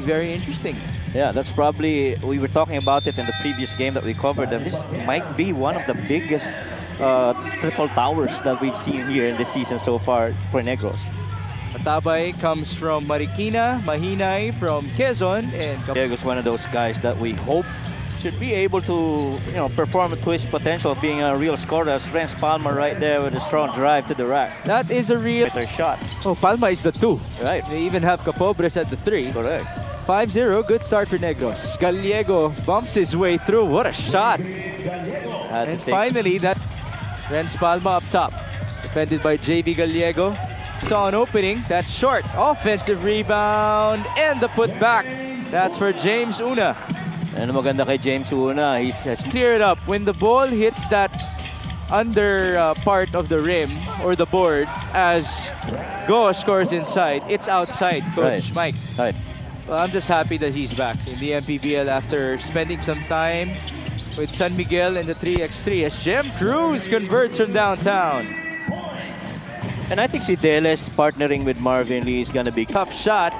Very interesting. Yeah, that's probably, we were talking about it in the previous game that we covered, and this might be one of the biggest triple towers that we've seen here in this season so far for Negros. Matabay comes from Marikina, Mahinay from Quezon, and Diego's one of those guys that we hope should be able to, perform to his potential of being a real scorer. As Renz Palma right there with a strong drive to the rack. that is a real Better shot. Oh, Palma is the 2. Right. They even have Capobres at the 3. Correct. 5-0, good start for Negros. Gallego bumps his way through. What a shot. Had to And take- finally, that Renz Palma up top. Defended by JV Gallego. Saw an opening. That's short. Offensive rebound. And the putback. That's for James Una. Ano maganda kay James Una, has Clear it up. When the ball hits that under part of the rim or the board as Go scores inside, it's outside, Coach Mike. Right. Well, I'm just happy that he's back in the MPBL after spending some time with San Miguel in the 3x3 as Jem Cruz converts from downtown. And I think si Deles partnering with Marvin Lee is gonna be Tough shot.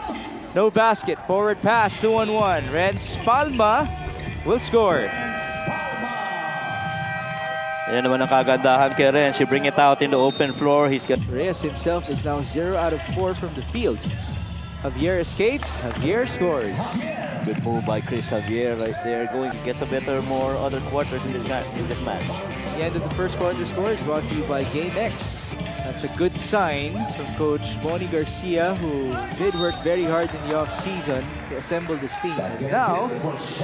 No basket. Forward pass, 2-on-1. Renz Palma will score. Yan naman ang kagandahan kay Renz. He bring it out in the open floor. He's got Reyes himself is now 0 out of 4 from the field. Javier escapes. Javier scores. good move by Chris Javier right there. Going gets a better, more other quarters in this match. The end of the first quarter score is brought to you by Game X. That's a good sign from Coach Bonnie Garcia, who did work very hard in the off-season to assemble this team. And now,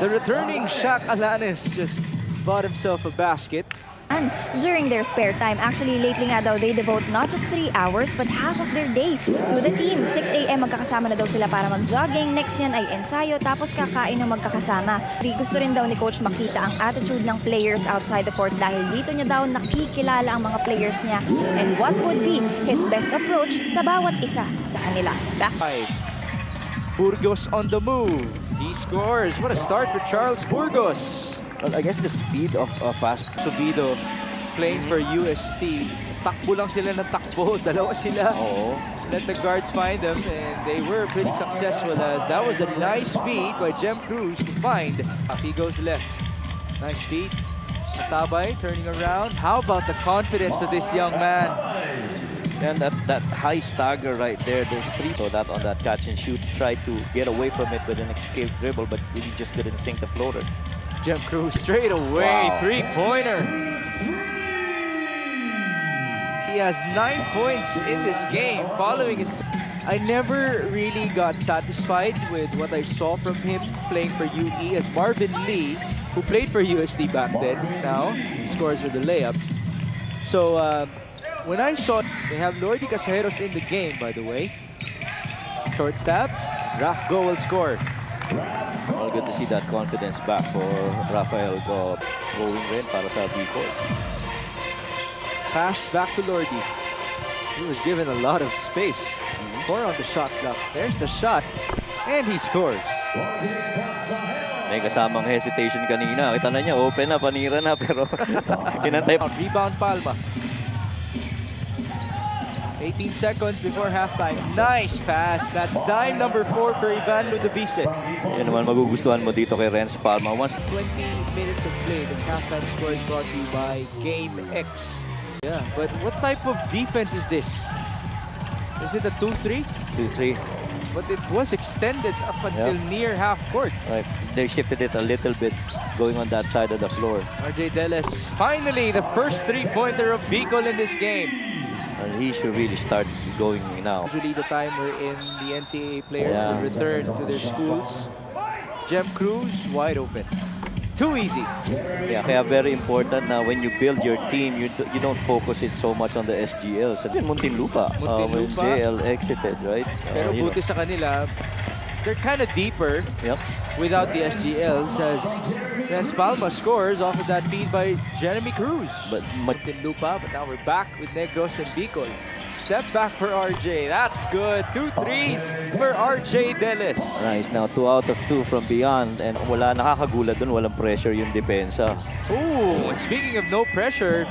the returning Shaq Alanes just bought himself a basket. And during their spare time, actually lately nga daw, they devote not just 3 hours but half of their day to the team. 6 a.m. magkakasama na daw sila para mag-jogging. Next niyan ay ensayo, tapos kakain ng magkakasama. Gusto rin daw ni Coach makita ang attitude ng players outside the court dahil dito niya daw nakikilala ang mga players niya and what would be his best approach sa bawat isa sa kanila. Burgos on the move. He scores. What a start for Charles Burgos. Well, I guess the speed of fast. Subido playing for UST. Takbo lang sila ng takbo. Dalawa sila. Oo. Let the guards find them, and they were pretty successful as that was a nice feed by Jem Cruz to find. He goes left. Nice feed. Matabay turning around. How about the confidence of this young man? And that high stagger right there, there's 3 so that on that catch and shoot. Tried to get away from it with an escape dribble, but really just couldn't sink the floater. Jem Cruz straight away, Wow. 3-pointer. He has 9 points in this game following his... I never really got satisfied with what I saw from him playing for UE as Marvin Lee, who played for USD back then, now he scores with a layup. So when I saw, they have Lordy Caseros in the game, by the way. Short stab, Raf Go will score. All good to see that confidence back for Rafael Go going rin para sa Bicol. Pass back to Lordy. He was given a lot of space. 4 on the shot clock. There's the shot. And he scores. May kasamang hesitation kanina. Kita na niya, open na, panira na, pero inantay. Rebound Palma. 18 seconds before halftime. Nice pass. That's dime number 4 for Ivan Ludovice. Yan naman magugustuhan mo dito kay Renz Palma. Once 20 minutes of play. This halftime score is brought to you by Game X. Yeah, but what type of defense is this? Is it a 2-3? 2-3. But it was extended up until near half court. Right. They shifted it a little bit going on that side of the floor. RJ Deles, finally the first 3-pointer of Bicol in this game. And he should really start going now. Usually the time wherein the NCAA players will return to their schools. Jem Cruz, wide open. Too easy. Yeah, kaya very important na when you build your team, you don't focus it so much on the SGL. So, Muntinlupa, when Muntinlupa. JL exited, right? Pero You buti sa kanila, they're kind of deeper Yep. without the SGLs as Renz Palma scores off of that feed by Jeremy Cruz. But Muntinlupa, but now we're back with Negros and Bicol. Step back for RJ. That's good. 2 threes for RJ Deles. nice. Now 2 out of 2 from beyond. And wala nakakagulat dun. Walang pressure yung depensa. Ooh, and speaking of no pressure,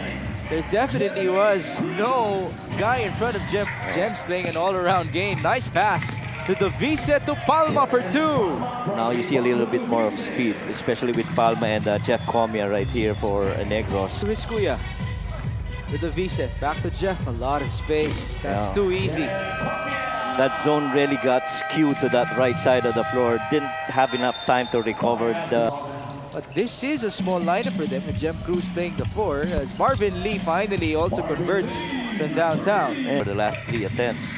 there definitely was no guy in front of Jem. Jem's playing an all-around game. Nice pass. Ludovice to Palma for two. Now you see a little bit more of speed, especially with Palma and Jeff Comia right here for Negros. To his kuya. Ludovice, back to Jeff. A lot of space. That's too easy. That zone really got skewed to that right side of the floor. Didn't have enough time to recover the... But this is a small lineup for them, with Jem Cruz playing the 4, as Marvin Lee finally also converts from downtown. for the last 3 attempts.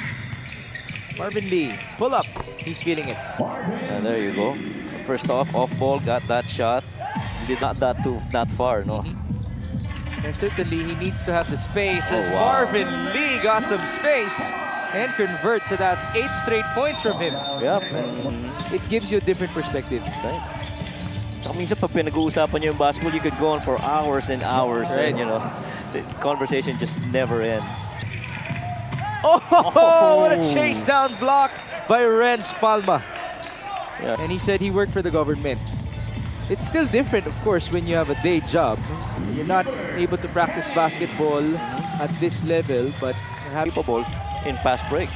Marvin Lee, pull up. He's feeling it. And there you go. First off ball, got that shot. Did not far, no. And certainly he needs to have the space, as wow. Marvin Lee got some space and converts. So that's 8 straight points from him. Yep. It gives you a different perspective. Right. So, minsan pag pinag-uusapan niyo yung basketball, you could go on for hours and hours, Right. and you know, the conversation just never ends. Oh, what a chase down block by Renz Palma. Yeah. And he said he worked for the government. It's still different, of course, when you have a day job. You're not able to practice basketball at this level, but Capable in fast breaks.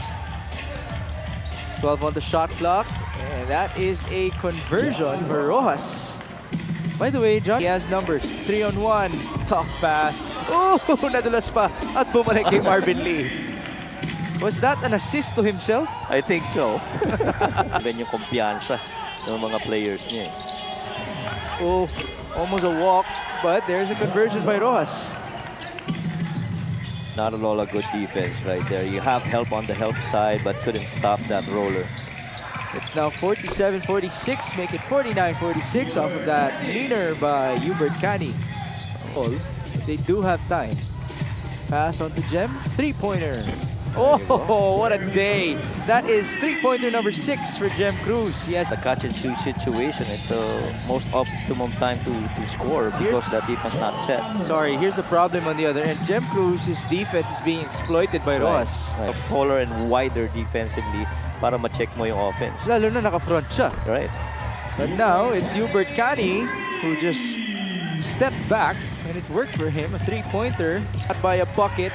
12 on the shot clock, and that is a conversion for Rojas. By the way, John, he has numbers. 3-on-1, tough pass. Oh, nadulas pa at bumalik kay Marvin Lee. Was that an assist to himself? I think so. Then yung kumpiyansa ng mga players niya. Oh, almost a walk, but there's a conversion by Rojas. Not at all a good defense right there. You have help on the help side, but couldn't stop that roller. It's now 47-46, make it 49-46 off of that leaner by Hubert Cani. They do have time. Pass on to Jem, three-pointer. Oh, what a day. That is three-pointer number 6 for Jem Cruz. He has The catch and shoot situation is the most optimum time to score because that defense not set. Sorry, here's the problem on the other end. Jem Cruz's defense is being exploited by Rojas. Right. Taller and wider defensively para ma-check mo yung offense. Lalo na naka-front siya. Right. But now it's Hubert Cani who just stepped back and it worked for him. A three-pointer by a bucket.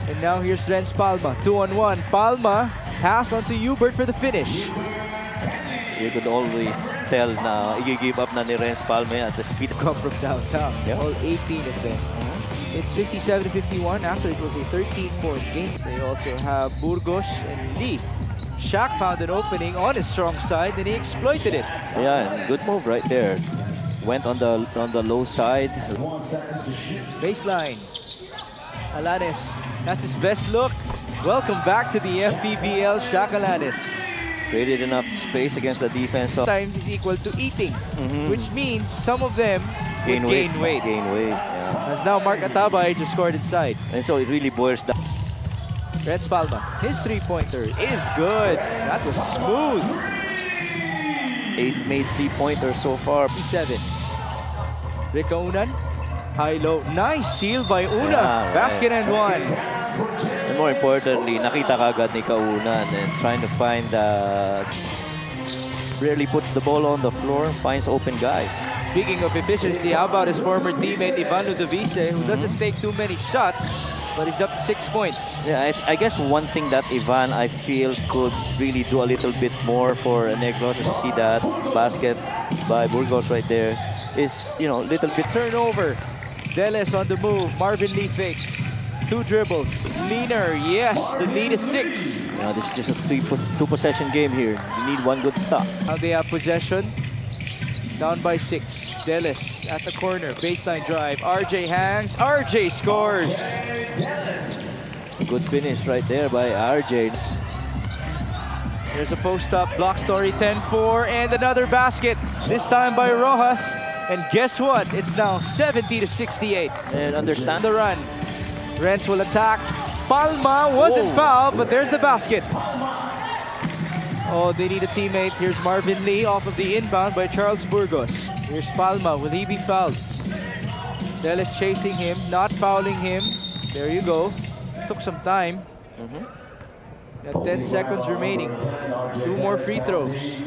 And now here's Renz Palma. 2-on-1. Palma pass onto Hubert for the finish. You could always tell na i-give up na ni Renz Palma yan at the speed. Come from downtown. Yeah. All 18 of them. It's 57-51 after it was a 13-point game. They also have Burgos and Lee. Shaq found an opening on his strong side and he exploited it. Yeah, and good move right there. Went on the low side. Baseline. Alanes. That's his best look. Welcome back to the MPBL, Shaq Alanes. Created enough space against the defense. Times is equal to eating, which means some of them would gain weight. Gain weight, yeah. As now Mark Atabay just scored inside. And so it really boils down. Renz Palma, his three-pointer is good. That was smooth. 8th made three-pointer so far. 57. Rica Unan, high-low. Nice seal by Una. Yeah, right. Basket and one. And more importantly, nakita kagad ni Kaunan and trying to find rarely puts the ball on the floor, finds open guys. Speaking of efficiency, how about his former teammate Ivan Ludovice, who doesn't take too many shots, but he's up to 6 points. Yeah, I guess one thing that Ivan, I feel, could really do a little bit more for Negros, as you see that basket by Burgos right there, is, you know, little bit Turnover. Deles on the move. Marvin Lee fakes. 2 dribbles. Leaner, yes, the lead is 6. Yeah, this is just a two-possession game here. You need one good stop. Now they have possession. Down by 6. Deles at the corner. Baseline drive. RJ hangs. RJ scores. Good finish right there by RJ. There's a post-up. Block story 10-4. And another basket. This time by Rojas. And guess what? It's now 70-68. And understand The run. Renz will attack. Palma wasn't fouled, but there's the basket. Oh, they need a teammate. Here's Marvin Lee off of the inbound by Charles Burgos. Here's Palma. Will he be fouled? Deles chasing him, not fouling him. There you go. Took some time. Got 10 seconds remaining. 2 more free throws.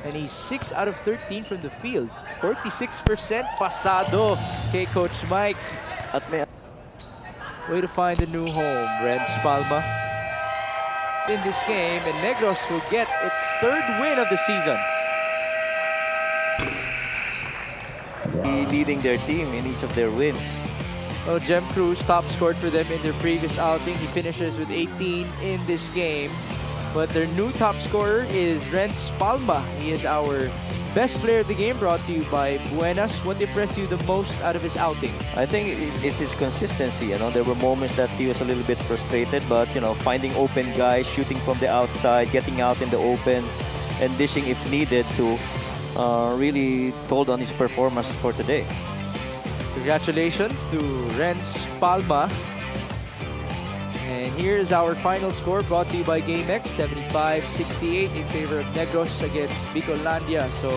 And he's 6 out of 13 from the field. 46% pasado kay Coach Mike. at may Way to find a new home, Renz Palma. in this game, and Negros will get its third win of the season. Leading their team in each of their wins. Well, Jem Cruz top scored for them in their previous outing. He finishes with 18 in this game. But their new top scorer is Renz Palma. He is our best player of the game, brought to you by Buenas. What impressed you the most out of his outing? I think it's his consistency. There were moments that he was a little bit frustrated, but finding open guys, shooting from the outside, getting out in the open, and dishing if needed to really told on his performance for today. Congratulations to Renz Palma. And here's our final score, brought to you by GameX, 75-68 in favor of Negros against Bicolandia. So